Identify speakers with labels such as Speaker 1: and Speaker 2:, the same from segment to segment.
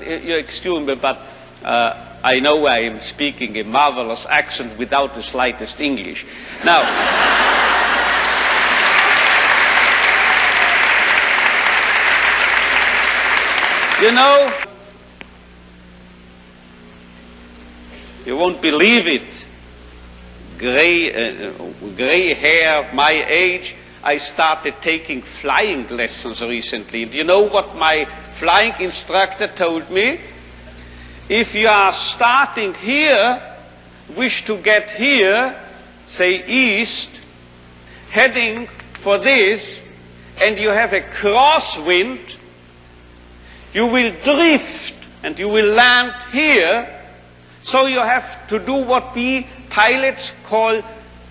Speaker 1: You excuse me, but I know I am speaking a marvelous accent without the slightest English. Now, you know, you won't believe it. Gray hair, my age, I started taking flying lessons recently. Do you know what my flying instructor told me? If you are starting here, wish to get here, say east, heading for this, and you have a crosswind, you will drift and you will land here. So you have to do what we pilots call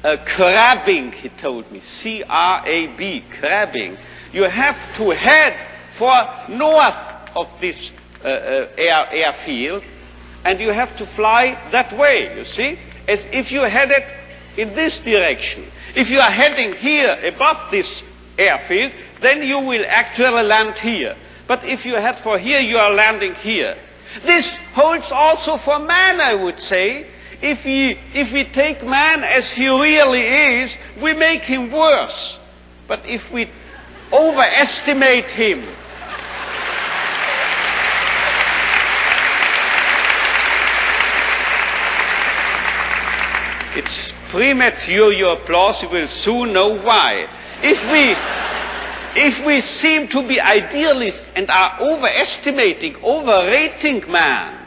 Speaker 1: crabbing, he told me. C-R-A-B, crabbing. You have to head for north of this airfield, and you have to fly that way, you see, as if you headed in this direction. If you are heading here above this airfield, then you will actually land here. But if you head for here, you are landing here. This holds also for man, I would say. If we take man as he really is, we make him worse. But if we overestimate him, it's premature, your applause, you will soon know why. If we seem to be idealists and are overestimating, overrating man,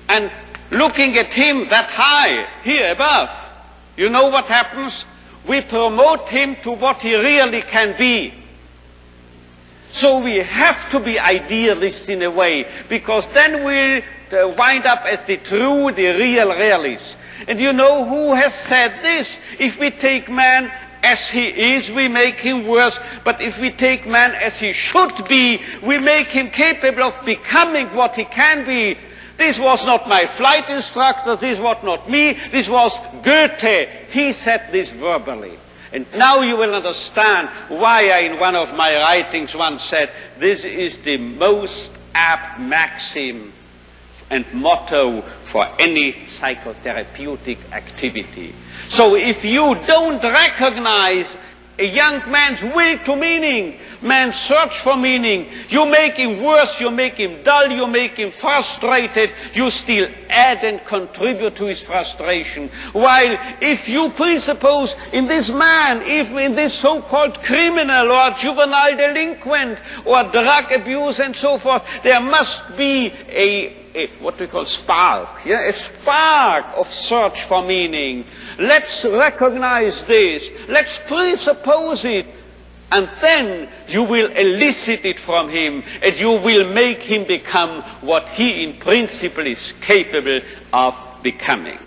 Speaker 1: and looking at him that high, here above, you know what happens? We promote him to what he really can be. So we have to be idealists in a way, because then we'll wind up as the real realists. And you know who has said this? If we take man as he is, we make him worse. But if we take man as he should be, we make him capable of becoming what he can be. This was not my flight instructor, this was not me, this was Goethe. He said this verbally. And now you will understand why I, in one of my writings, once said, this is the most apt maxim and motto for any psychotherapeutic activity. So if you don't recognize a young man's will to meaning, man's search for meaning, you make him worse, you make him dull, you make him frustrated, you still add and contribute to his frustration. While if you presuppose in this man, if in this so-called criminal or juvenile delinquent or drug abuse and so forth, there must be what we call spark, a spark of search for meaning. Let's recognize this, let's presuppose it, and then you will elicit it from him, and you will make him become what he in principle is capable of becoming.